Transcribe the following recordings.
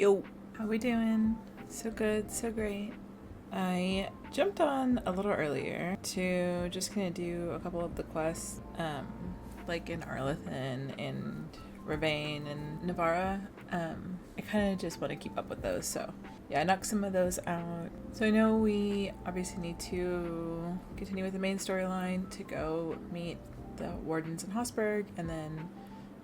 Yo, how we doing? So good, so great. I jumped on a little earlier to just kind of do a couple of the quests, like in Arlethan and Ravane and Navarra. I kind of just want to keep up with those, so yeah, I knocked some of those out. So I know we obviously need to continue with the main storyline to go meet the Wardens in Hosberg, and then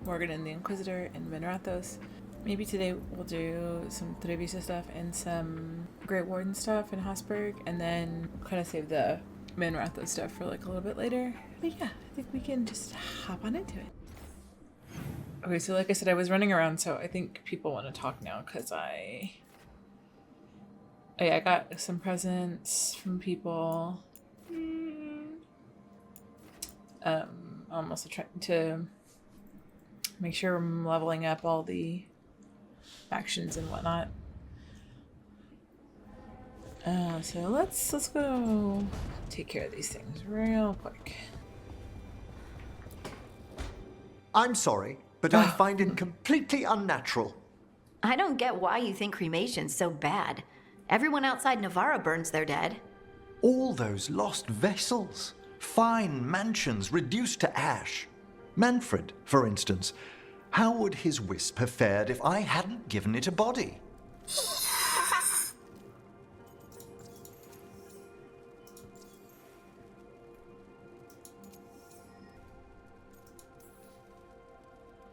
Morgan and the Inquisitor in Minrathos. Maybe today we'll do some Trevisa stuff and some Great Warden stuff in Hosberg, and then kind of save the Minrathos stuff for like a little bit later. But yeah, I think we can just hop on into it. Okay, so like I said, I was running around, so I think people want to talk now because I got some presents from people. I'm also trying to make sure I'm leveling up all the factions and whatnot. So let's go take care of these things real quick. I'm sorry, but I find it completely unnatural. I don't get why you think cremation's so bad. Everyone outside Navarra burns their dead. All those lost vessels, fine mansions reduced to ash. Manfred, for instance, how would his wisp have fared if I hadn't given it a body?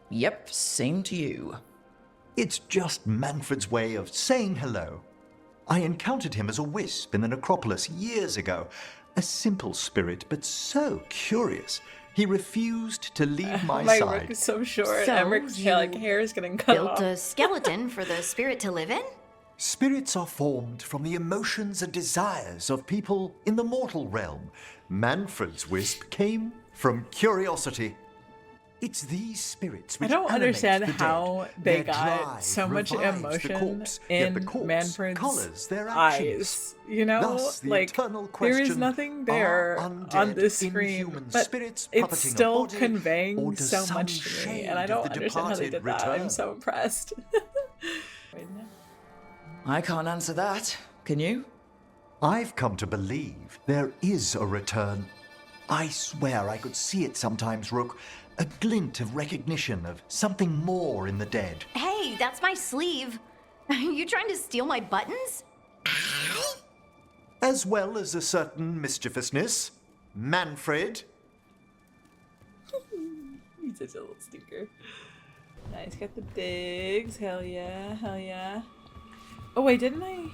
Yep, same to you. It's just Manfred's way of saying hello. I encountered him as a wisp in the necropolis years ago. A simple spirit, but so curious. He refused to leave my My side. Rook is so short. So Emmrich's hair is getting cut Built off. a skeleton for the spirit to live in? Spirits are formed from the emotions and desires of people in the mortal realm. Manfred's wisp came from curiosity. It's these spirits which I don't animate understand the how dead. they Their got drive so much revives emotion the corpse, yet in the corpse Manfred's colours their actions. eyes. You know, Thus, the like eternal there is question, nothing are there undead, on this screen, inhuman but spirits it's puppeting a still body, or conveying does so some much to me, shade and I of don't the understand how they did departed that. I'm return? so impressed. Wait, no. I can't answer that. Can you? I've come to believe there is a return. I swear I could see it sometimes, Rook. A glint of recognition of something more in the dead. Hey, that's my sleeve. Are you trying to steal my buttons? As well as a certain mischievousness. Manfred. He's such a little stinker. Nice, got the digs. Hell yeah, hell yeah. Oh wait, didn't I?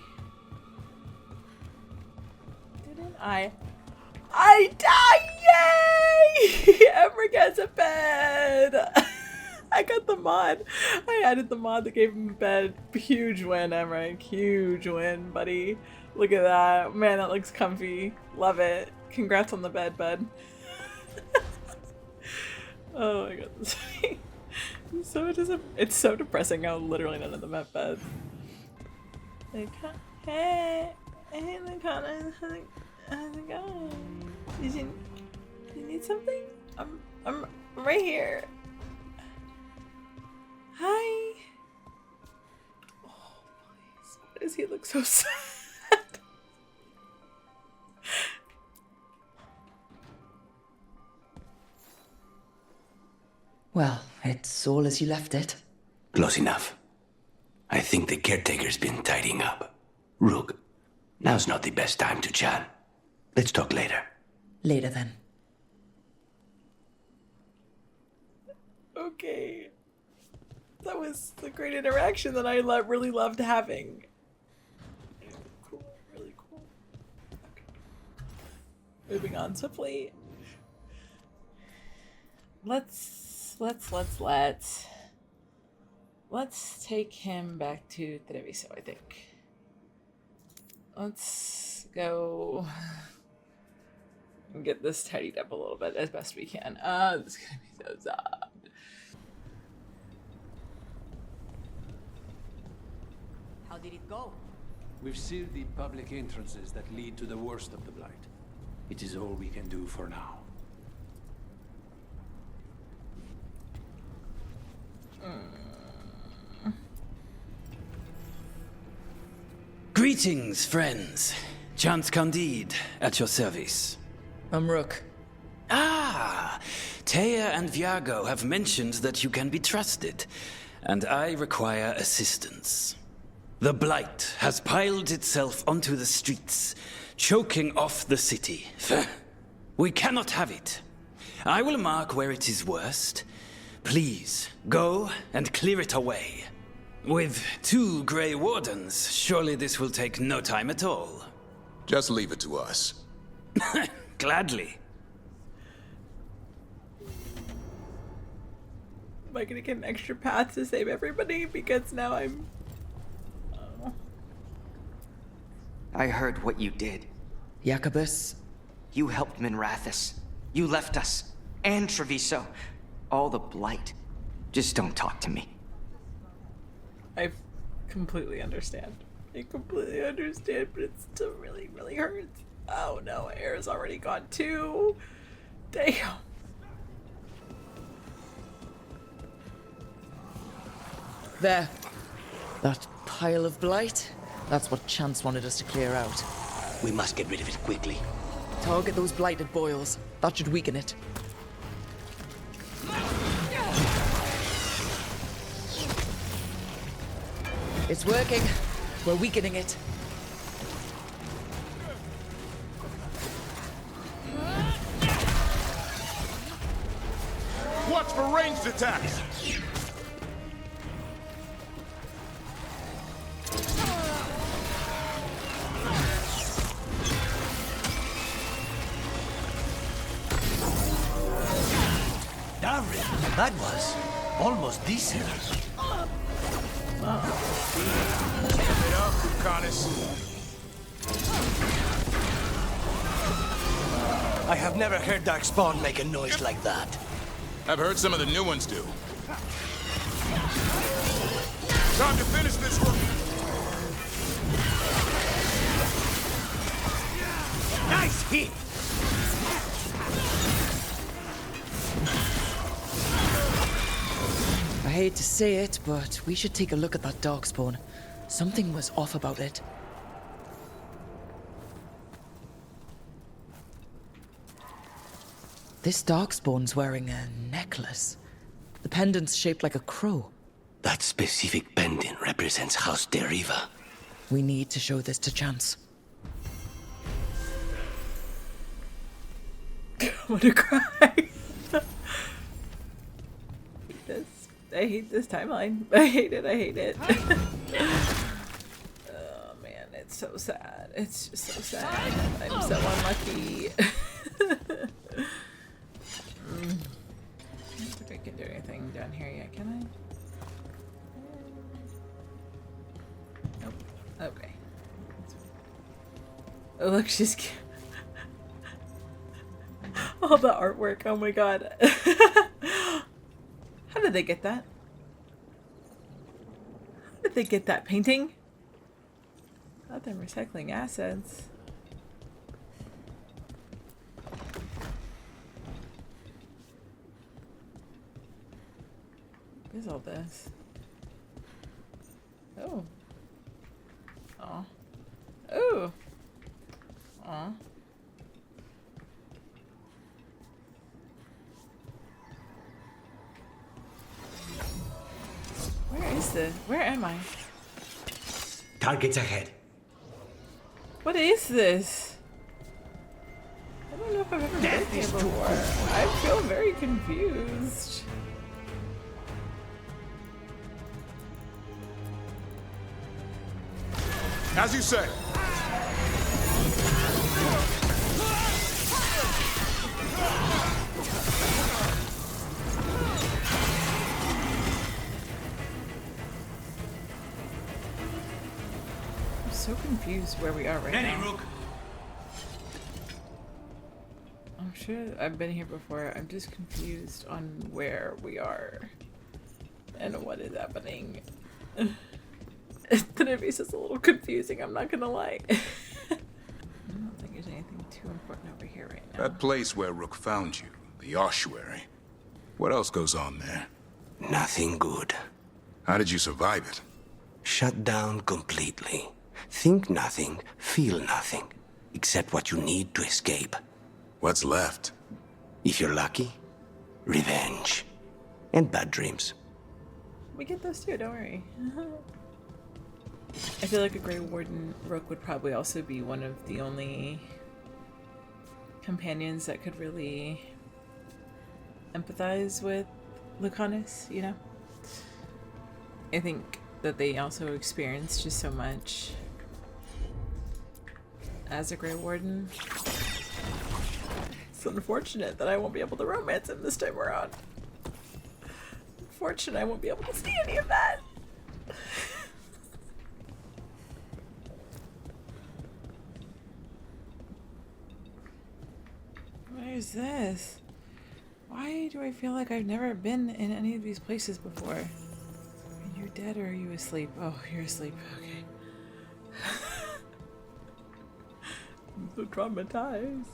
I died! Yay! Emmrich has a bed! I got the mod. I added the mod that gave him a bed. Huge win, Emmrich. Huge win, buddy. Look at that. Man, that looks comfy. Love it. Congrats on the bed, bud. Oh my god. It's so depressing how literally none of them have beds. Like, hey, Lucanis, how's it going? You need something? I'm right here. Hi. Oh, please. Why does he look so sad? Well, it's all as you left it. Close enough. I think the caretaker's been tidying up. Rook, now's not the best time to chat. Let's talk later. Later then. Okay. That was a great interaction that I really loved having. Cool, really cool. Okay. Moving on swiftly. Let's take him back to Treviso, I think. Let's go and get this tidied up a little bit as best we can. This is gonna be so sad. How did it go? We've sealed the public entrances that lead to the worst of the Blight. It is all we can do for now. Greetings, friends. Chance Candide, at your service. I'm Rook. Ah, Taya and Viago have mentioned that you can be trusted, and I require assistance. The Blight has piled itself onto the streets, choking off the city. We cannot have it. I will mark where it is worst. Please, go and clear it away. With 2 Grey Wardens, surely this will take no time at all. Just leave it to us. Gladly. Am I gonna get an extra path to save everybody? Because now I'm... Oh. I heard what you did. Jacobus. You helped Minrathus. You left us. And Treviso. All the Blight. Just don't talk to me. I completely understand. I completely understand, but it still really, really hurts. Oh no, air's already gone too. Damn. There. That pile of blight? That's what Chance wanted us to clear out. We must get rid of it quickly. Target those blighted boils. That should weaken it. It's working. We're weakening it. Watch for ranged attacks! DAVRIN, that was almost decent. Give it up, Lucanis. I have never heard Darkspawn make a noise like that. I've heard some of the new ones do. Time to finish this one. Nice hit! I hate to say it, but we should take a look at that Darkspawn. Something was off about it. This Darkspawn's wearing a necklace. The pendant's shaped like a crow. That specific pendant represents House Deriva. We need to show this to Chance. I want to cry. I hate this timeline. I hate it. I hate it. Oh man, it's so sad. It's just so sad. I'm so unlucky. I don't think I can do anything down here yet, can I? Nope. Okay. Oh look, she's all the artwork. Oh my god. How did they get that? How did they get that painting? Thought they're recycling assets. What is all this? Oh. Aw. Ooh. Aw. Where is this? Where am I? Targets ahead. What is this? I don't know if I've ever been here before. I feel very confused. As you say. I'm so confused where we are right now. Rook. I'm sure I've been here before. I'm just confused on where we are and what is happening. The interface is a little confusing, I'm not gonna lie. I don't think there's anything too important over here right now. That place where Rook found you, the ossuary. What else goes on there? Nothing good. How did you survive it? Shut down completely. think nothing, feel nothing, except what you need to escape. What's left? If you're lucky, revenge. And bad dreams. We get those too, don't worry. I feel like a Grey Warden Rook would probably also be one of the only companions that could really empathize with Lucanis, you know? I think that they also experience just so much as a Grey Warden. It's unfortunate that I won't be able to romance him this time around. Unfortunate I won't be able to see any of that. What is this? Why do I feel like I've never been in any of these places before? Are you dead or are you asleep? Oh, you're asleep. Okay. I'm so traumatized.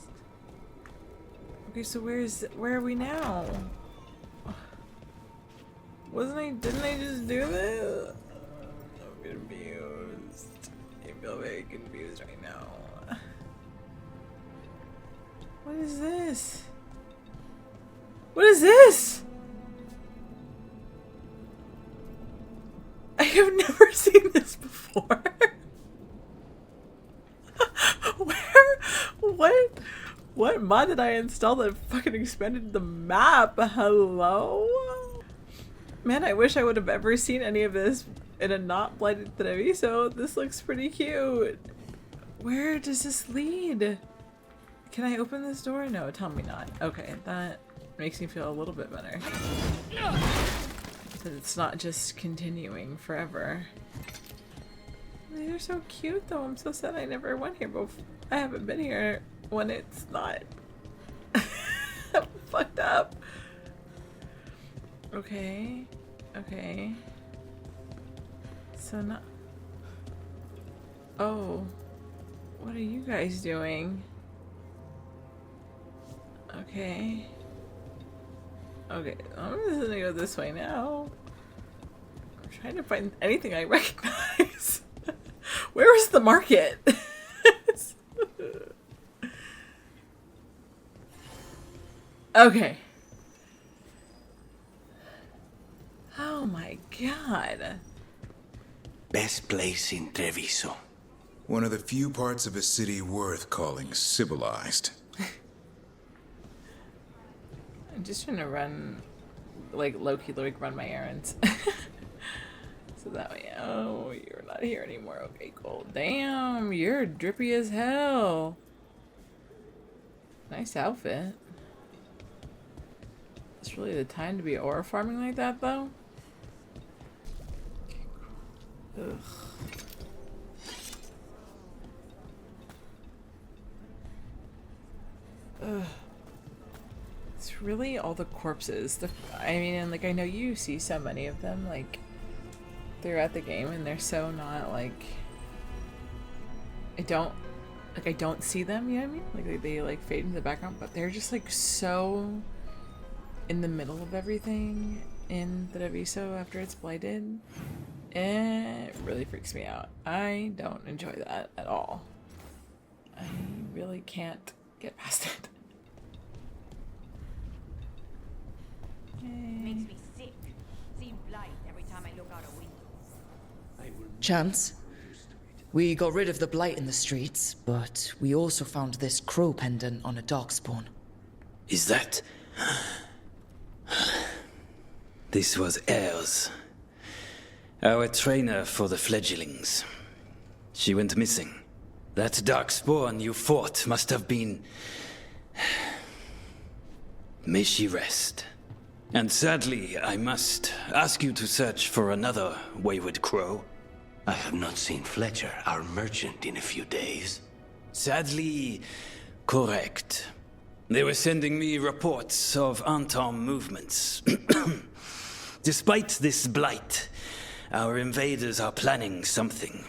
Okay, so where are we now? Didn't I just do this? I'm confused. I feel very confused right now. What is this? What is this? I have never seen this before. What mod did I install that fucking expanded the map? Hello? Man, I wish I would have ever seen any of this in a not blighted Treviso. This looks pretty cute. Where does this lead? Can I open this door? No, tell me not. Okay, that makes me feel a little bit better. Because it's not just continuing forever. They're so cute though. I'm so sad I never went here before. I haven't been here when it's not fucked up. Okay. Okay. So not. Oh. What are you guys doing? Okay. Okay. I'm just gonna go this way now. I'm trying to find anything I recognize. Where is the market? Okay. Oh my god. Best place in Treviso. One of the few parts of a city worth calling civilized. I'm just trying to run, like, low-key, like, run my errands. So that way, oh, you're not here anymore. Okay, cool. Damn, you're drippy as hell. Nice outfit. It's really the time to be aura farming like that, though? Ugh. Ugh. It's really all the corpses. I mean, and like, I know you see so many of them, like, throughout the game, and they're so not, like, I don't see them, you know what I mean? Like, they like, fade into the background, but they're just, like, so in the middle of everything in the Treviso after it's blighted. It really freaks me out. I don't enjoy that at all. I really can't get past it. Makes me sick. Seeing blight every time I look out a window. Chance? We got rid of the blight in the streets, but we also found this crow pendant on a darkspawn. Is that... This was ours. Our trainer for the fledglings. She went missing. That darkspawn you fought must have been... May she rest. And sadly, I must ask you to search for another wayward crow. I have not seen Fletcher, our merchant, in a few days. Sadly, correct. They were sending me reports of Antom movements. Despite this blight, our invaders are planning something.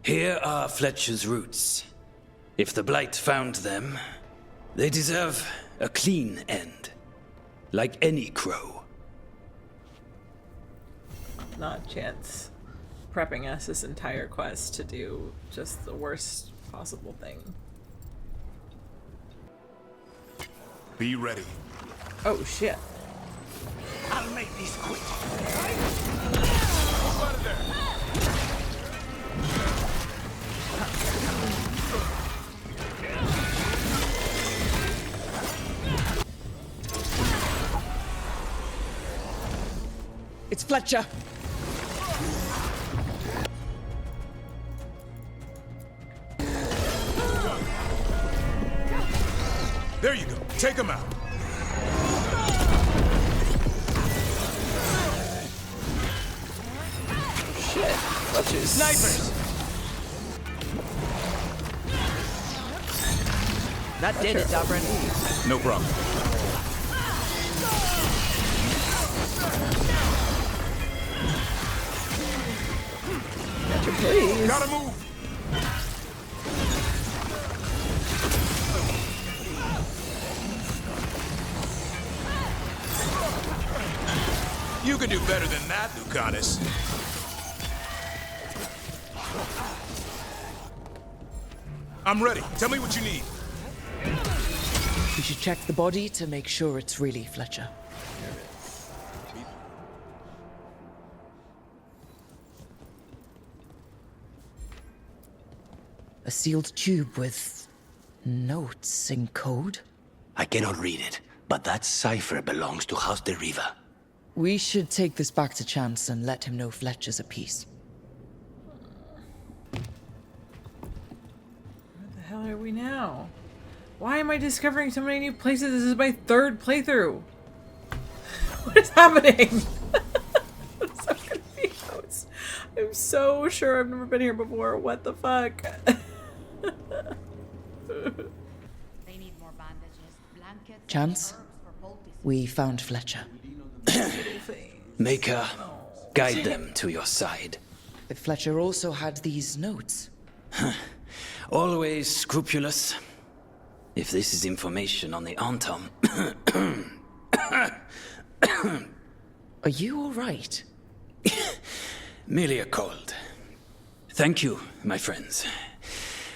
Here are Fletcher's roots. If the blight found them, they deserve a clean end. Like any crow. Not Chance. prepping us this entire quest to do just the worst possible thing. Be ready. Oh shit. I'll make this quick. It's Fletcher. There you go. Take him out. Shit. Fletcher's snipers. That did it, DAVRIN. No problem. Fletcher, please. Gotta move. You can do better than that, Lucanis. I'm ready. Tell me what you need. We should check the body to make sure it's really Fletcher. A sealed tube with notes in code? I cannot read it, but that cipher belongs to House de Riva. We should take this back to Chance and let him know Fletcher's a piece. Where the hell are we now? Why am I discovering so many new places? This is my 3rd playthrough. What is happening? I'm so confused. I'm so sure I've never been here before. What the fuck? They need more bandages, blankets, Chance, herbs for poultices. we found Fletcher. Maker, guide them to your side. Fletcher also had these notes. Always scrupulous. If this is information on the Antom... Are you all right? Merely a cold. Thank you, my friends.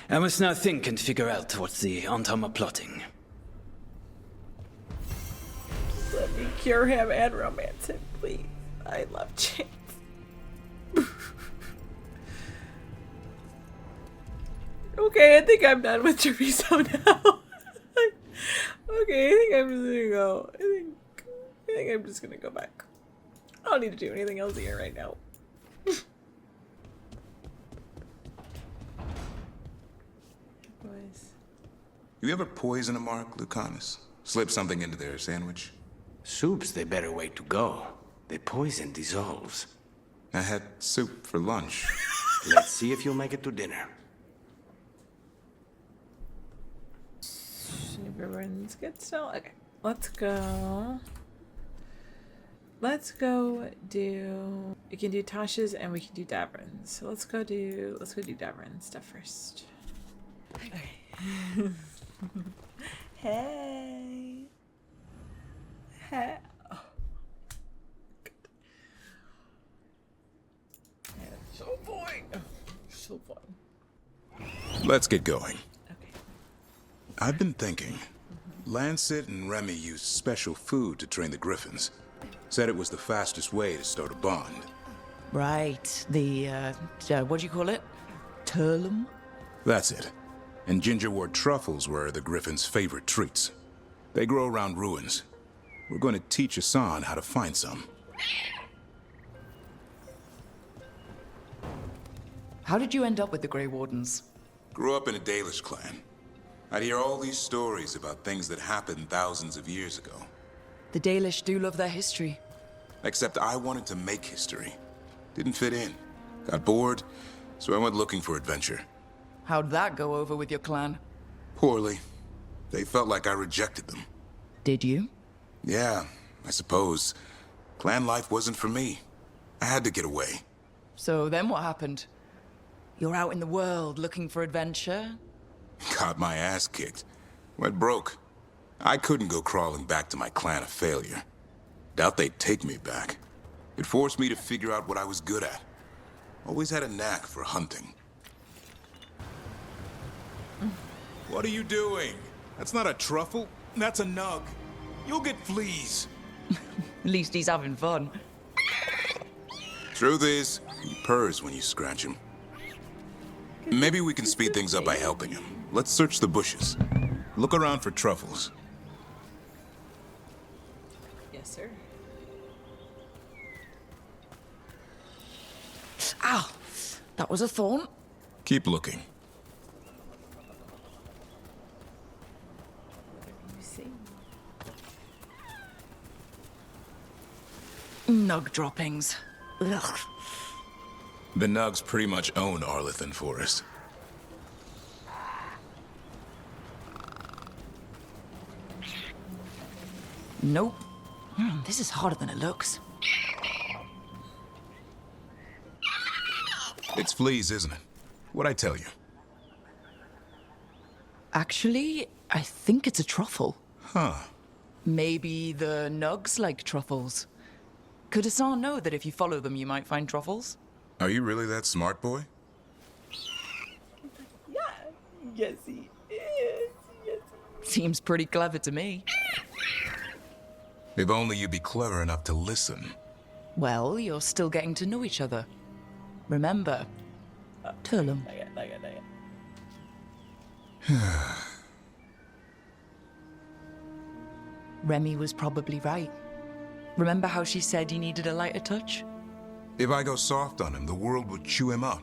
I must now think and figure out what the Antom are plotting. Let me cure him and romance him, please. I love Chance. Okay, I think I'm done with Chorizo now. Okay, I think I'm just gonna go. I think I'm just gonna go back. I don't need to do anything else here right now. Boys. You ever poison a mark, Lucanis? Slip something into their sandwich? Soup's the better way to go. The poison dissolves. I had soup for lunch. Let's see if you'll make it to dinner. Everyone's good still? Okay. Let's go. Let's go do... We can do Tasha's and we can do DAVRIN's. So let's go do DAVRIN's stuff first. Okay. Hey. Hey. Oh. Good. Yeah, so fun. Oh, so fun. Let's get going. Okay. I've been thinking. Lancet and Remy used special food to train the Griffins. Said it was the fastest way to start a bond. Right, the, what do you call it? Turlum? That's it. And gingerwort truffles were the Griffins' favorite treats. They grow around ruins. We're going to teach Hassan how to find some. How did you end up with the Grey Wardens? Grew up in a Dalish clan. I'd hear all these stories about things that happened thousands of years ago. The Dalish do love their history. Except I wanted to make history. Didn't fit in. Got bored, so I went looking for adventure. How'd that go over with your clan? Poorly. They felt like I rejected them. Did you? Yeah, I suppose. Clan life wasn't for me. I had to get away. So then what happened? You're out in the world looking for adventure? Got my ass kicked. Went broke. I couldn't go crawling back to my clan of failure. Doubt they'd take me back. It forced me to figure out what I was good at. Always had a knack for hunting. What are you doing? That's not a truffle. That's a nug. You'll get fleas. At least he's having fun. Truth is, he purrs when you scratch him. Maybe we can speed things up by helping him. Let's search the bushes. Look around for truffles. Yes, sir. Ow! That was a thorn. Keep looking. You see? Nug droppings. Ugh. The nugs pretty much own Arlethan Forest. Nope. This is harder than it looks. It's fleas, isn't it? What'd I tell you? Actually, I think it's a truffle. Huh. Maybe the nugs like truffles. Could Hassan know that if you follow them, you might find truffles? Are you really that smart, boy? Yeah. Yes, he is. Yes. Seems pretty clever to me. If only you'd be clever enough to listen. Well, you're still getting to know each other. Remember, Turlum. Not yet. Remy was probably right. Remember how she said he needed a lighter touch? If I go soft on him, the world would chew him up.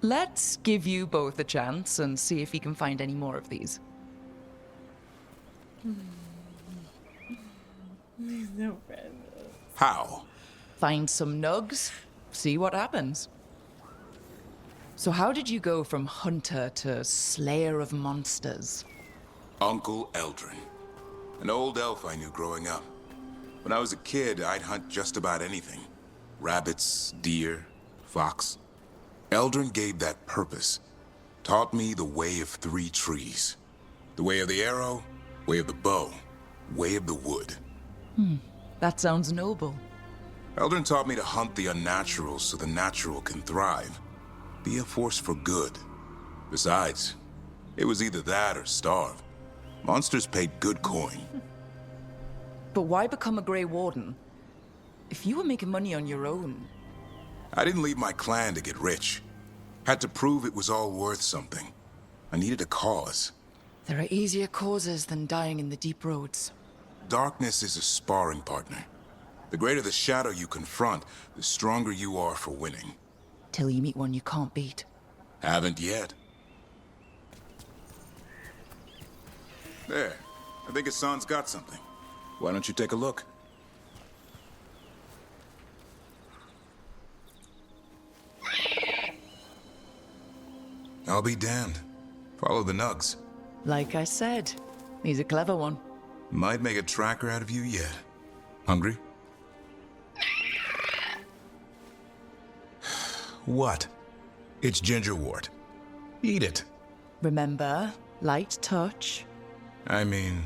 Let's give you both a chance and see if he can find any more of these. He's no friend. How? Find some nugs, see what happens. So how did you go from hunter to slayer of monsters? Uncle Eldrin. An old elf I knew growing up. When I was a kid, I'd hunt just about anything. Rabbits, deer, fox. Eldrin gave that purpose. Taught me the way of 3 trees. The way of the arrow, way of the bow, way of the wood. That sounds noble. Eldrin taught me to hunt the unnatural so the natural can thrive. Be a force for good. Besides, it was either that or starve. Monsters paid good coin. But why become a Grey Warden? If you were making money on your own... I didn't leave my clan to get rich. Had to prove it was all worth something. I needed a cause. There are easier causes than dying in the deep roads. Darkness is a sparring partner. The greater the shadow you confront, the stronger you are for winning. Till you meet one you can't beat. Haven't yet. There. I think Hassan's got something. Why don't you take a look? I'll be damned. Follow the nugs. Like I said, he's a clever one. Might make a tracker out of you yet. Hungry? What? It's gingerwort. Eat it. Remember, light touch. I mean,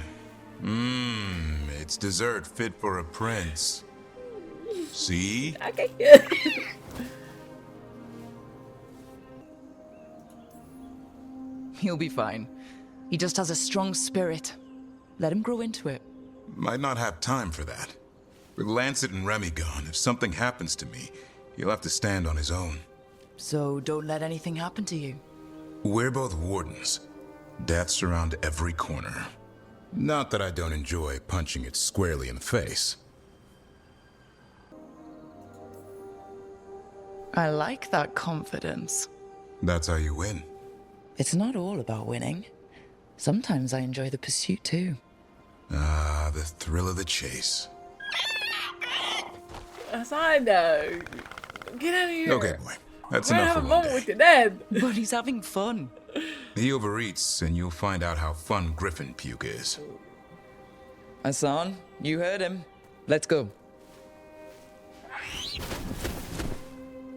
it's dessert fit for a prince. See? Okay. He'll be fine. He just has a strong spirit. Let him grow into it. Might not have time for that. With Lancet and Remy gone, if something happens to me, he'll have to stand on his own. So don't let anything happen to you. We're both wardens. Death's around every corner. Not that I don't enjoy punching it squarely in the face. I like that confidence. That's how you win. It's not all about winning. Sometimes I enjoy the pursuit too. Ah, the thrill of the chase. Aside, get out of here. Okay, boy. That's We're gonna enough have for a one moment day. with your dad. But he's having fun. He overeats, and you'll find out how fun griffin puke is. Hassan, you heard him. Let's go.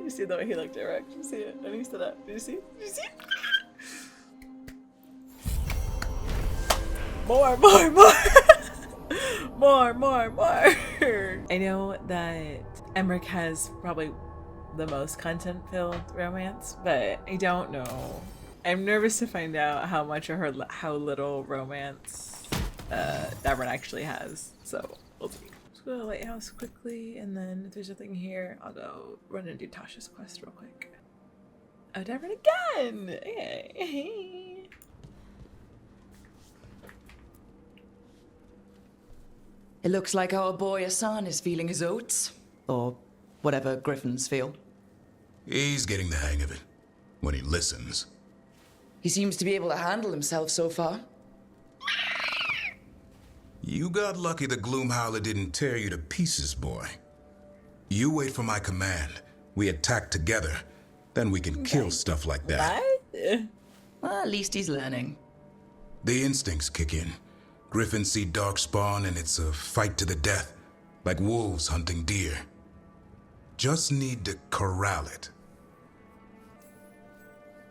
You see the way he looked at Rex? You see it? And he stood up. Did you see? Did you see? More. More. I know that Emmrich has probably the most content-filled romance, but I don't know. I'm nervous to find out how much or how little romance DAVRIN actually has. So we'll see. Let's go to the Lighthouse quickly, and then if there's nothing here, I'll go run and do Tasha's quest real quick. Oh, DAVRIN again! Yay! It looks like our boy Hassan is feeling his oats. Or whatever griffins feel. He's getting the hang of it. When he listens. He seems to be able to handle himself so far. You got lucky the Gloomhowler didn't tear you to pieces, boy. You wait for my command. We attack together. Then we can kill stuff like that. What? Well, at least he's learning. The instincts kick in. Griffins see darkspawn and it's a fight to the death. Like wolves hunting deer. Just need to corral it.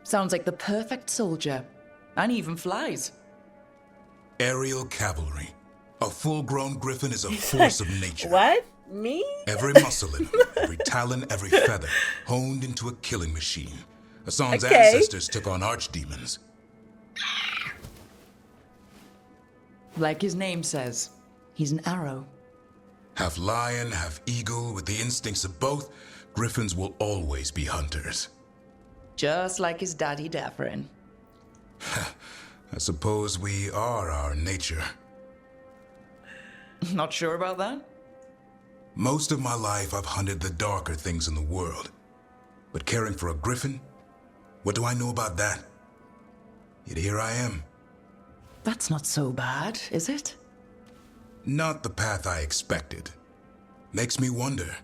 Sounds like the perfect soldier. And he even flies. Aerial cavalry. A full-grown griffin is a force of nature. What? Me? Every muscle in him, every talon, every feather, honed into a killing machine. Hassan's ancestors took on archdemons. Like his name says, he's an arrow. Half lion, half eagle, with the instincts of both, griffins will always be hunters. Just like his daddy DAVRIN. I suppose we are our nature. Not sure about that? Most of my life I've hunted the darker things in the world. But caring for a griffin? What do I know about that? Yet here I am. That's not so bad, is it? Not the path I expected. Makes me wonder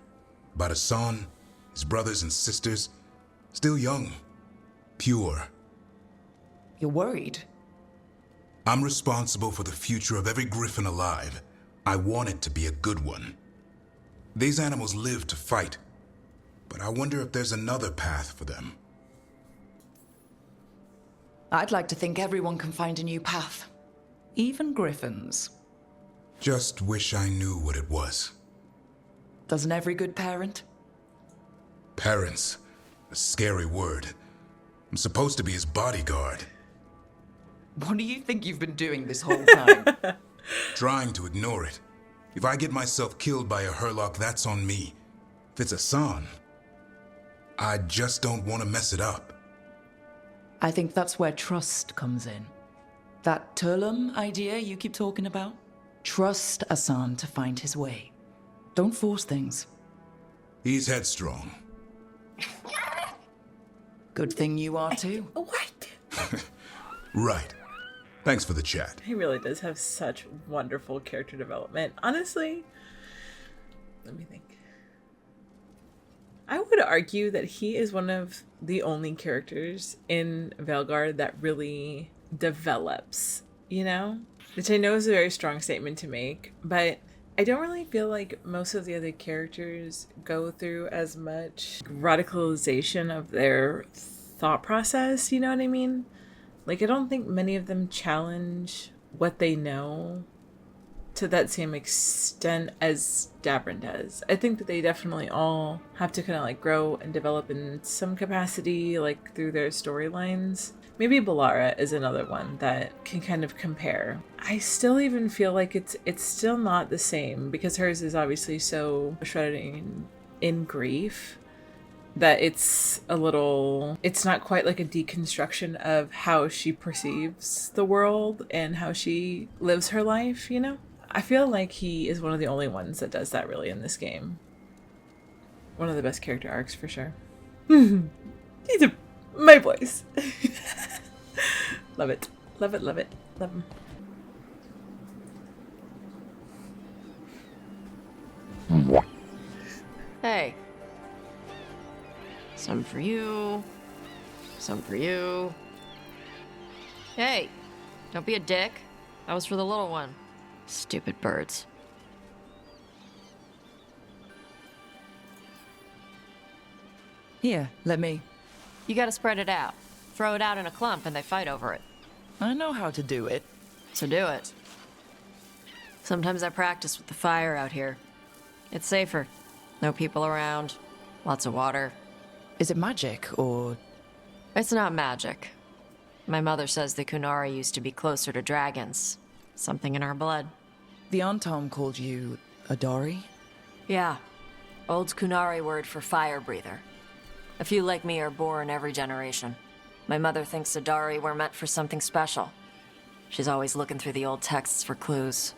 about Hassan, his brothers and sisters, still young, pure. You're worried? I'm responsible for the future of every griffin alive. I want it to be a good one. These animals live to fight, but I wonder if there's another path for them. I'd like to think everyone can find a new path. Even griffins. Just wish I knew what it was. Doesn't every good parent? Parents. A scary word. I'm supposed to be his bodyguard. What do you think you've been doing this whole time? Trying to ignore it. If I get myself killed by a Hurlock, that's on me. If it's Hassan, I just don't want to mess it up. I think that's where trust comes in. That Turlum idea you keep talking about? Trust Hassan to find his way. Don't force things. He's headstrong. Good thing you are too. What? Right. Thanks for the chat. He really does have such wonderful character development. Honestly, let me think. I would argue that he is one of the only characters in Veilguard that really develops, you know? Which I know is a very strong statement to make, but I don't really feel like most of the other characters go through as much radicalization of their thought process, you know what I mean? Like, I don't think many of them challenge what they know to that same extent as DAVRIN does. I think that they definitely all have to kind of like grow and develop in some capacity, like through their storylines. Maybe Balara is another one that can kind of compare. I still even feel like it's still not the same because hers is obviously so shrouded in grief that it's not quite like a deconstruction of how she perceives the world and how she lives her life, you know? I feel like he is one of the only ones that does that really in this game. One of the best character arcs for sure. These are my boys. Love it. Love it, love it. Love him. Hey. Some for you. Some for you. Hey, don't be a dick. That was for the little one. Stupid birds. Here, let me. You gotta spread it out. Throw it out in a clump and they fight over it. I know how to do it. So do it. Sometimes I practice with the fire out here. It's safer. No people around. Lots of water. Is it magic, or... It's not magic. My mother says the Kunari used to be closer to dragons. Something in our blood. The Antom called you a Dari? Yeah. Old Kunari word for fire breather. A few like me are born every generation. My mother thinks Adari were meant for something special. She's always looking through the old texts for clues.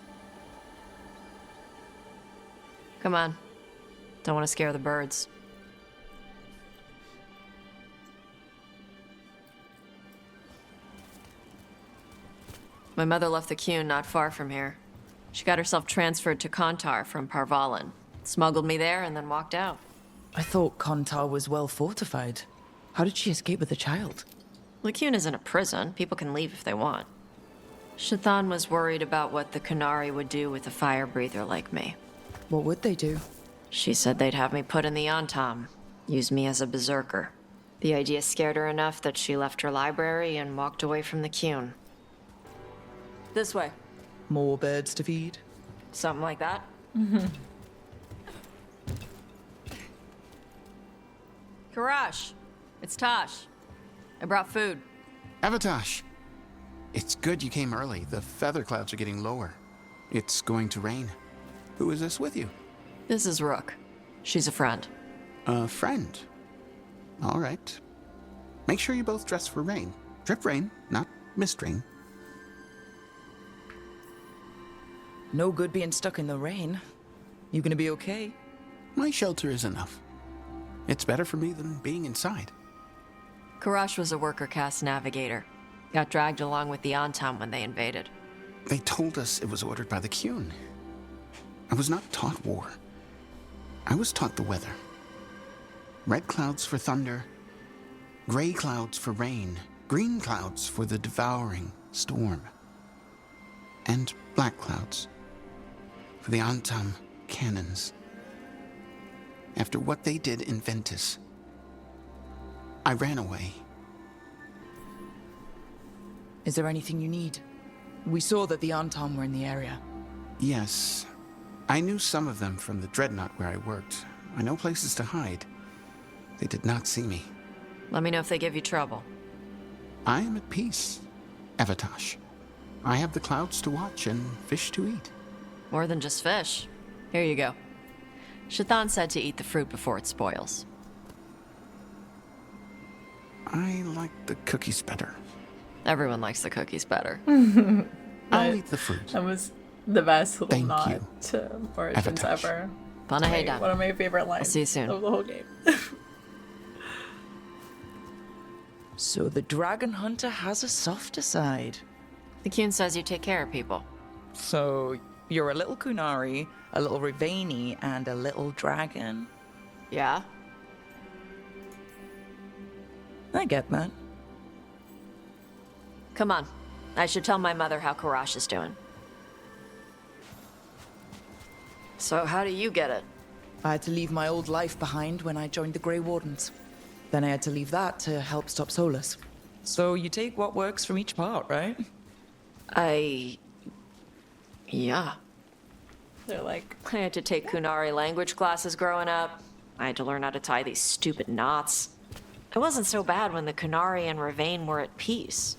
Come on. Don't want to scare the birds. My mother left the Qun not far from here. She got herself transferred to Kontar from Parvalan. Smuggled me there and then walked out. I thought Kontar was well fortified. How did she escape with a child? Lucanis isn't a prison. People can leave if they want. Shathan was worried about what the Kunari would do with a fire breather like me. What would they do? She said they'd have me put in the Antom, use me as a berserker. The idea scared her enough that she left her library and walked away from the Qun. This way. More birds to feed? Something like that. Karash, it's Tosh. I brought food. Avatosh! It's good you came early. The feather clouds are getting lower. It's going to rain. Who is this with you? This is Rook. She's a friend. A friend? All right. Make sure you both dress for rain. Drip rain, not mist rain. No good being stuck in the rain. You gonna be okay? My shelter is enough. It's better for me than being inside. Karash was a worker caste navigator. Got dragged along with the Antom when they invaded. They told us it was ordered by the Qun. I was not taught war. I was taught the weather. Red clouds for thunder, gray clouds for rain, green clouds for the devouring storm, and black clouds for the Antom cannons. After what they did in Ventus, I ran away. Is there anything you need? We saw that the Antom were in the area. Yes. I knew some of them from the Dreadnought where I worked. I know places to hide. They did not see me. Let me know if they give you trouble. I am at peace, Avatosh. I have the clouds to watch and fish to eat. More than just fish. Here you go. Shathan said to eat the fruit before it spoils. I like the cookies better. Everyone likes the cookies better. I'll eat the fruit. That was the best little Thank nod you, to Origins Avatosh. ever. Panaheda. One of my favorite lines see you soon. of the whole game. So the Dragon Hunter has a softer side. The Qun says you take care of people. So you're a little Kunari, a little Rivani, and a little dragon? Yeah? I get that. Come on. I should tell my mother how Karash is doing. So how do you get it? I had to leave my old life behind when I joined the Grey Wardens. Then I had to leave that to help stop Solas. So you take what works from each part, right? Yeah. They're like, I had to take Kunari language classes growing up. I had to learn how to tie these stupid knots. It wasn't so bad when the Kunari and Ravain were at peace.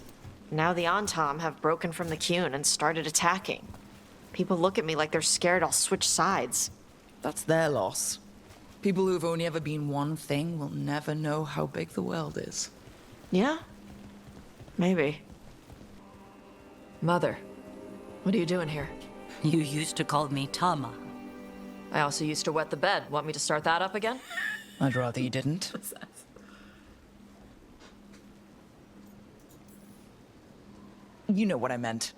Now the Antom have broken from the Qun and started attacking. People look at me like they're scared I'll switch sides. That's their loss. People who've only ever been one thing will never know how big the world is. Yeah? Maybe. Mother, what are you doing here? You used to call me Tama. I also used to wet the bed. Want me to start that up again? I'd rather you didn't. You know what I meant.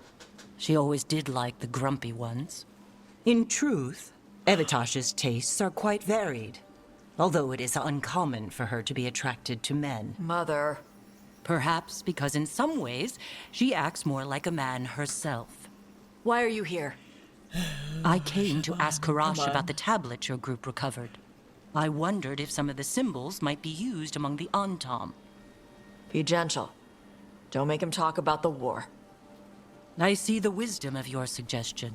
She always did like the grumpy ones. In truth, Avatosh's tastes are quite varied, although it is uncommon for her to be attracted to men. Mother. Perhaps because in some ways, she acts more like a man herself. Why are you here? I came to ask Karash about the tablet your group recovered. I wondered if some of the symbols might be used among the Antom. Be gentle. Don't make him talk about the war. I see the wisdom of your suggestion.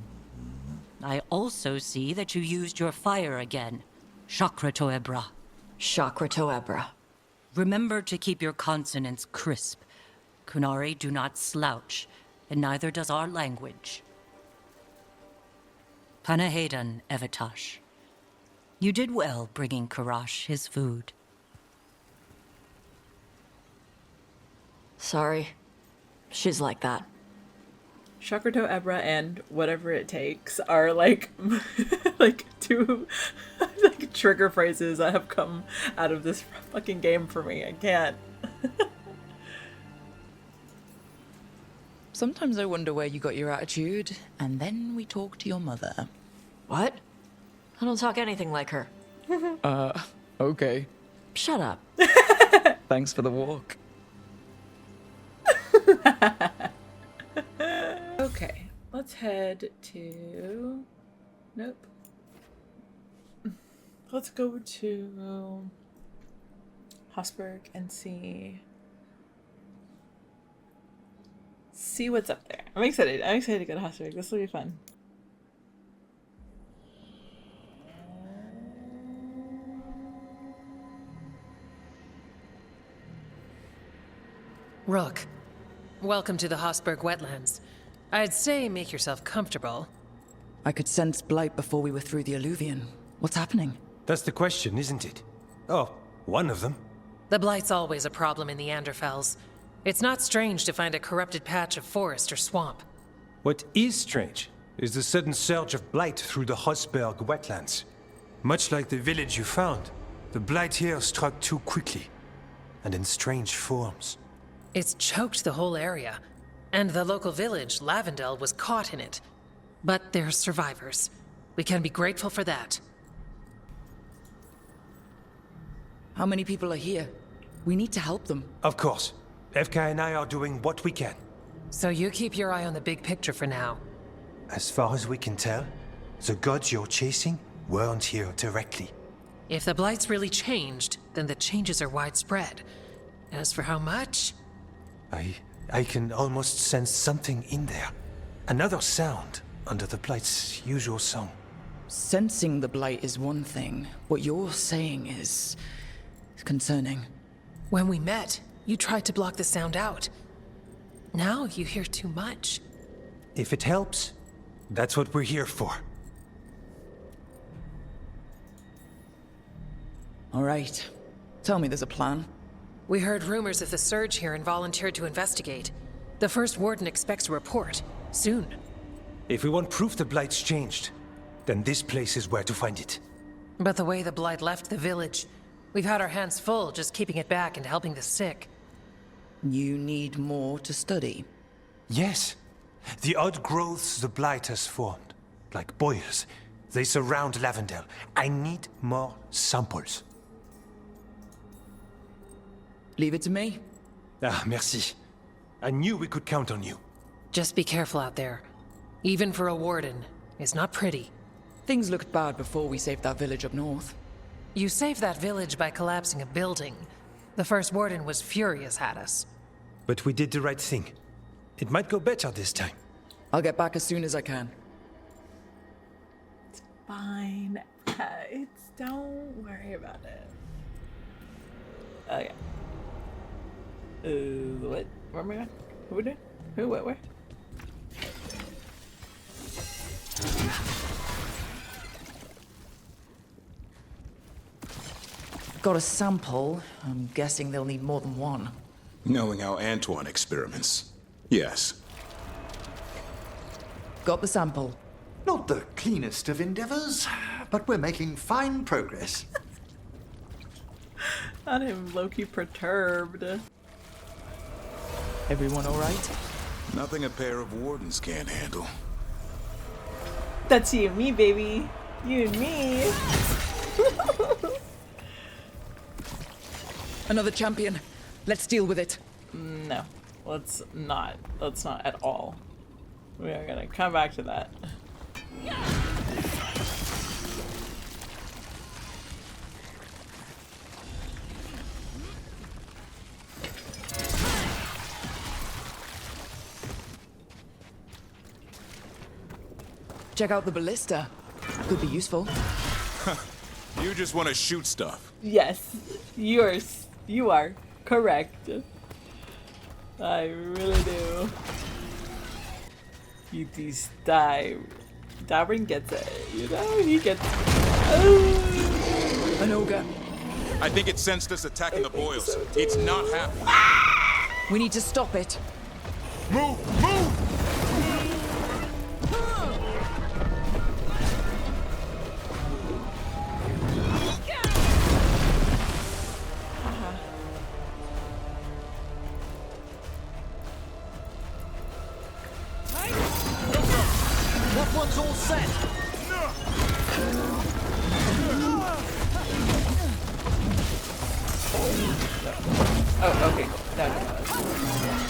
I also see that you used your fire again. Chakra Toebra. Chakra Toebra. Remember to keep your consonants crisp. Kunari do not slouch, and neither does our language. Panahedan, Evitash. You did well bringing Karash his food. Sorry. She's like that. Shakrato Ebra and whatever it takes are like like two like trigger phrases that have come out of this fucking game for me. I can't. Sometimes I wonder where you got your attitude, and then we talk to your mother. What? I don't talk anything like her. Okay. Shut up. Thanks for the walk. Okay, let's head to... Nope. Let's go to Hosberg and see what's up there. I'm excited. I'm excited to go to Hosberg. This will be fun. Rook, welcome to the Hosberg wetlands. I'd say make yourself comfortable. I could sense blight before we were through the alluvion. What's happening? That's the question, isn't it? Oh, one of them. The blight's always a problem in the Anderfells. It's not strange to find a corrupted patch of forest or swamp. What is strange is the sudden surge of blight through the Hosberg wetlands. Much like the village you found, the blight here struck too quickly, and in strange forms. It's choked the whole area, and the local village, Lavendel, was caught in it. But they're survivors. We can be grateful for that. How many people are here? We need to help them. Of course. FK and I are doing what we can. So you keep your eye on the big picture for now. As far as we can tell, the gods you're chasing weren't here directly. If the blight's really changed, then the changes are widespread. As for how much... I can almost sense something in there. Another sound under the blight's usual song. Sensing the blight is one thing. What you're saying is concerning. When we met, you tried to block the sound out. Now you hear too much. If it helps, that's what we're here for. All right. Tell me there's a plan. We heard rumors of the surge here and volunteered to investigate. The first Warden expects a report. Soon. If we want proof the blight's changed, then this place is where to find it. But the way the blight left the village, we've had our hands full just keeping it back and helping the sick. You need more to study. Yes. The odd growths the blight has formed, like boils, they surround Lavendel. I need more samples. Leave it to me. Ah, merci. I knew we could count on you. Just be careful out there. Even for a warden, it's not pretty. Things looked bad before we saved that village up north. You saved that village by collapsing a building. The first warden was furious at us. But we did the right thing. It might go better this time. I'll get back as soon as I can. It's fine. Don't worry about it. Okay. What? Where am I going? Who we doing? Who? What? Where? Got a sample. I'm guessing they'll need more than one. Knowing how Antoine experiments, yes. Got the sample. Not the cleanest of endeavors, but we're making fine progress. Not him, low-key perturbed. Everyone all right? Nothing a pair of wardens can't handle. That's you and me, baby. You and me. Another champion. Let's deal with it. No, let's not. Let's not at all. We are gonna come back to that. Check out the ballista. Could be useful. You just want to shoot stuff. Yes, you're You are correct. I really do. You just die. DAVRIN gets it. You know, he gets an ogre. I think it sensed us attacking the boils. So it's not happening. We need to stop it. Move! Move! That one's all set. Oh, okay, cool. No.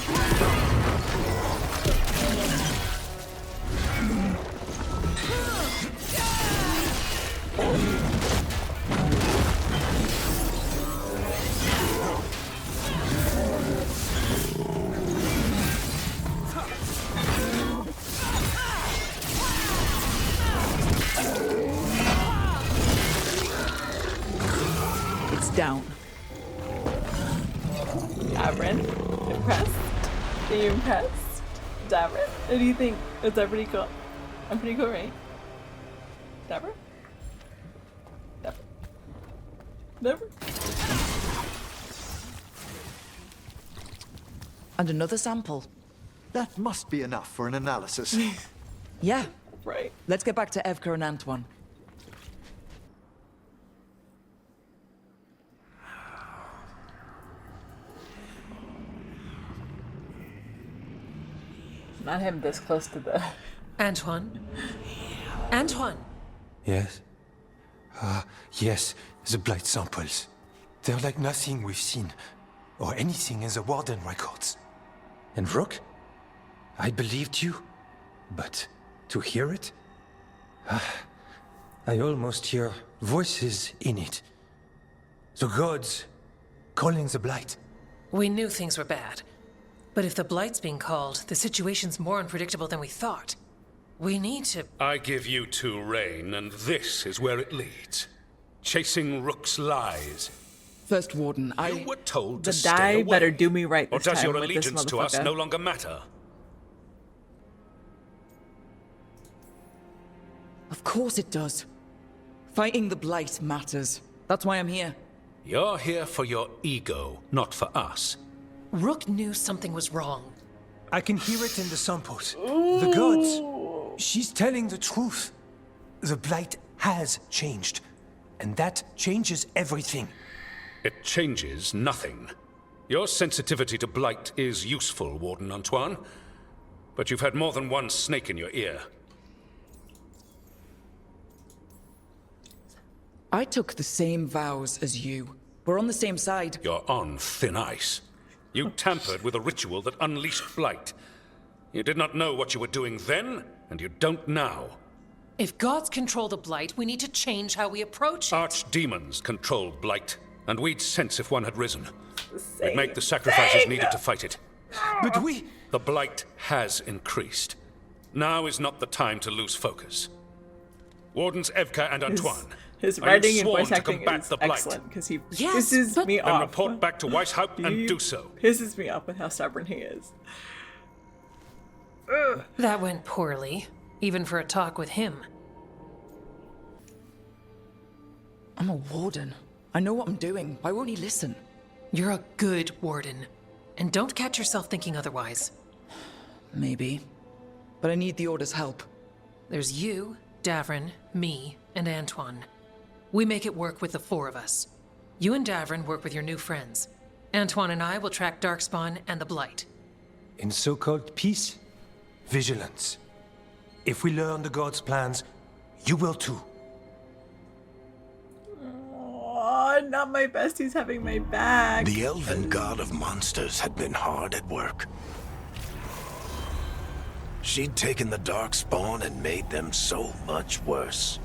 It's down. DAVRIN, impressed? Are you impressed? DAVRIN? What do you think? Is that pretty cool? I'm pretty cool, right? DAVRIN? DAVRIN? And another sample. That must be enough for an analysis. Yeah. Right. Let's get back to Evka and Antoine. Not him this close to the... Antoine? Antoine! Yes? Yes, the blight samples. They're like nothing we've seen, or anything in the Warden records. And Rook? I believed you, but to hear it? I almost hear voices in it. The gods calling the blight. We knew things were bad. But if the Blight's being called, the situation's more unpredictable than we thought. We need to... I give you two reign, and this is where it leads. Chasing Rook's lies. First, Warden, You were told to The stay die away. better do me right Or this does time your with this allegiance to us motherfucker. no longer matter? Of course it does. Fighting the Blight matters. That's why I'm here. You're here for your ego, not for us. Rook knew something was wrong. I can hear it in the samples. The gods. She's telling the truth. The blight has changed. And that changes everything. It changes nothing. Your sensitivity to blight is useful, Warden Antoine. But you've had more than one snake in your ear. I took the same vows as you. We're on the same side. You're on thin ice. You tampered with a ritual that unleashed blight. You did not know what you were doing then, and you don't now. If gods control the Blight, we need to change how we approach it. Archdemons control blight, and we'd sense if one had risen. We'd make the sacrifices needed to fight it. But we... The blight has increased. Now is not the time to lose focus. Wardens Evka and Antoine. His are you writing and sworn voice to acting combat is the blight? excellent because he Yes, pisses me Then off. report back to Weishaupt and do so. Pisses me off with how stubborn he is. That went poorly, even for a talk with him. I'm a warden. I know what I'm doing. Why won't he listen? You're a good warden. And don't catch yourself thinking otherwise. Maybe. But I need the Order's help. There's you, DAVRIN, me, and Antoine. We make it work with the four of us. You and DAVRIN work with your new friends. Antoine and I will track Darkspawn and the Blight. In so-called peace, vigilance. If we learn the gods' plans, you will too. Oh, not my besties having my back. The elven god of monsters had been hard at work. She'd taken the Darkspawn and made them so much worse.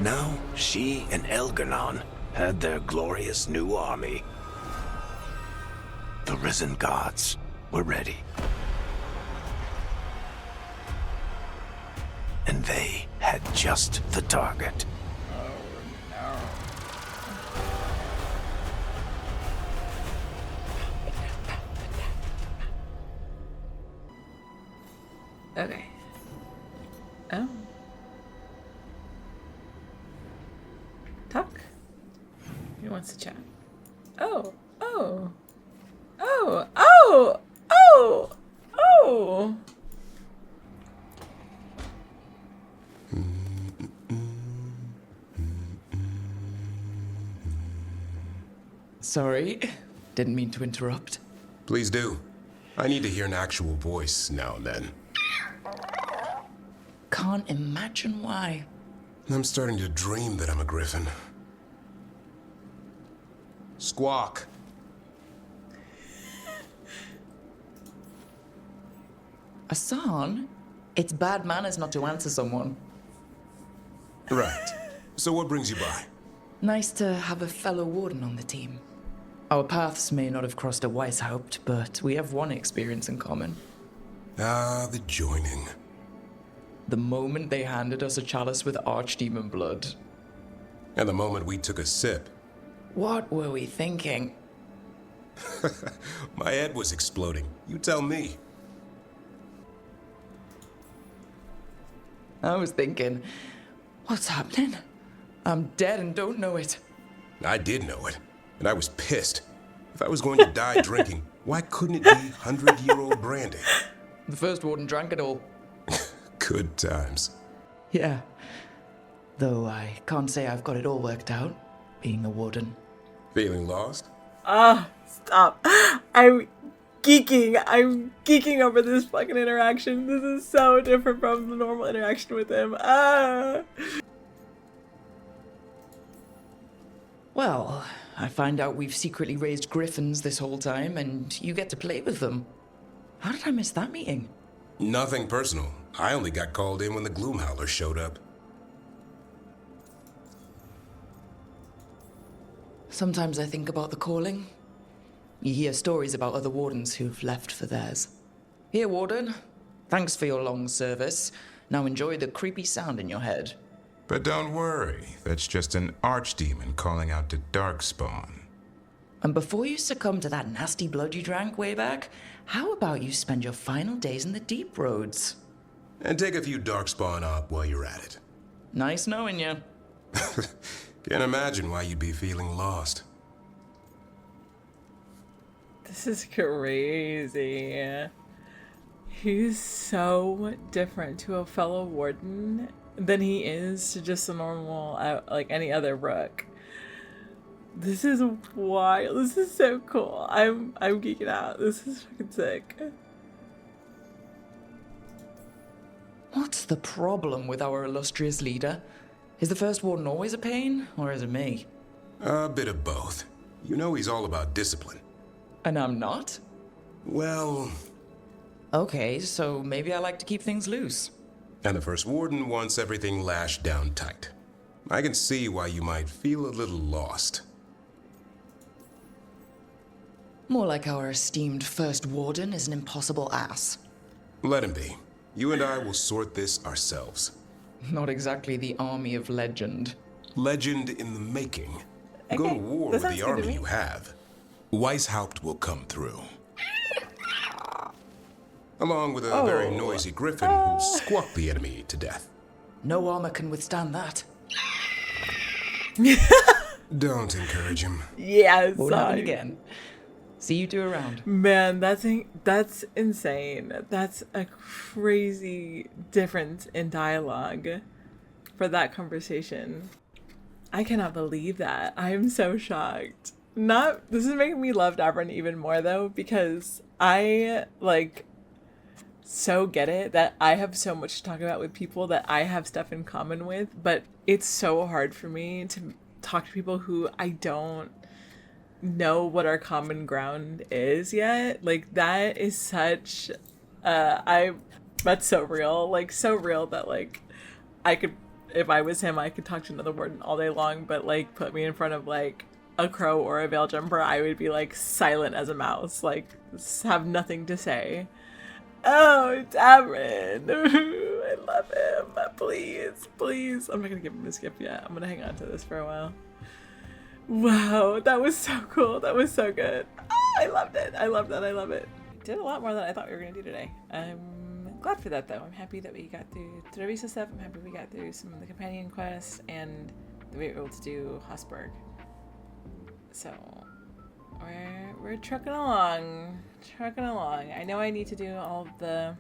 Now, she and Elgarnon had their glorious new army. The risen gods were ready. And they had just the target. Okay. Oh. Talk. He wants to chat. Oh. Oh. Oh. Oh. Oh. Oh. Sorry, didn't mean to interrupt. Please do. I need to hear an actual voice now and then. Can't imagine why. I'm starting to dream that I'm a griffin. Squawk. Asan, it's bad manners not to answer someone. Right. So what brings you by? Nice to have a fellow warden on the team. Our paths may not have crossed a Weishaupt, but we have one experience in common. Ah, the joining. The moment they handed us a chalice with archdemon blood. And the moment we took a sip. What were we thinking? My head was exploding. You tell me. I was thinking, what's happening? I'm dead and don't know it. I did know it, and I was pissed. If I was going to die drinking, why couldn't it be 100-year-old brandy? The first warden drank it all. Good times. Yeah. Though I can't say I've got it all worked out, being a warden. Feeling lost? Ah, stop. I'm geeking over this fucking interaction. This is so different from the normal interaction with him. Ah. Well, I find out we've secretly raised griffins this whole time, and you get to play with them. How did I miss that meeting? Nothing personal. I only got called in when the Gloomhowler showed up. Sometimes I think about the calling. You hear stories about other wardens who've left for theirs. Here, Warden. Thanks for your long service. Now enjoy the creepy sound in your head. But don't worry, that's just an archdemon calling out to Darkspawn. And before you succumb to that nasty blood you drank way back, how about you spend your final days in the Deep Roads? And take a few Darkspawn up while you're at it. Nice knowing you. Can't imagine why you'd be feeling lost. This is crazy. He's so different to a fellow warden than he is to just a normal, like any other rook. This is wild. This is so cool. I'm geeking out. This is fucking sick. What's the problem with our illustrious leader? Is the first warden always a pain, or is it me? A bit of both. You know he's all about discipline. And I'm not? Well... Okay, so maybe I like to keep things loose. And the first warden wants everything lashed down tight. I can see why you might feel a little lost. More like our esteemed first warden is an impossible ass. Let him be. You and I will sort this ourselves. Not exactly the army of legend. Legend in the making. Okay, go to war with the army me. you have. Weishaupt will come through. Along with a very noisy griffin who'll squawk the enemy to death. No armor can withstand that. Don't encourage him. Yeah, Won't happen again. See you two around. Man, that's insane. That's a crazy difference in dialogue for that conversation. I cannot believe that. I am so shocked. This is making me love DAVRIN even more though, because I so get it that I have so much to talk about with people that I have stuff in common with, but it's so hard for me to talk to people who I don't know what our common ground is yet. Like, that is such that's so real, so real that I could, if I was him, I could talk to another warden all day long, but put me in front of a crow or a veil jumper, I would be silent as a mouse, have nothing to say. Oh, DAVRIN. I love him. Please. I'm not gonna give him this gift yet. I'm gonna hang on to this for a while. Wow, that was so cool. That was so good. Oh, I loved it. I love it. Did a lot more than I thought we were gonna do today. I'm glad for that though. I'm happy that we got through Treviso stuff. I'm happy we got through some of the companion quests and that we were able to do Hosberg. So we're trucking along. I know I need to do all of the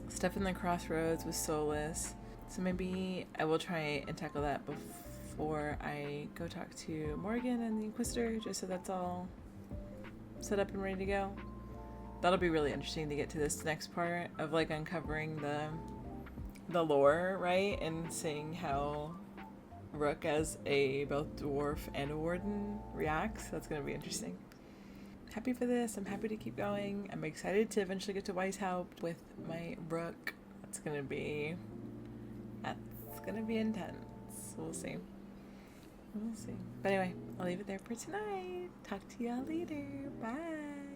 stuff in the crossroads with Solas. So maybe I will try and tackle that before I go talk to Morgan and the Inquisitor, just so that's all set up and ready to go. That'll be really interesting to get to this next part of like uncovering the lore, right? And seeing how Rook as a both dwarf and a warden reacts. That's gonna be interesting. Happy for this. I'm happy to keep going. I'm excited to eventually get to Weishaupt with my Rook. That's gonna be intense. We'll see. But anyway, I'll leave it there for tonight. Talk to y'all later. Bye.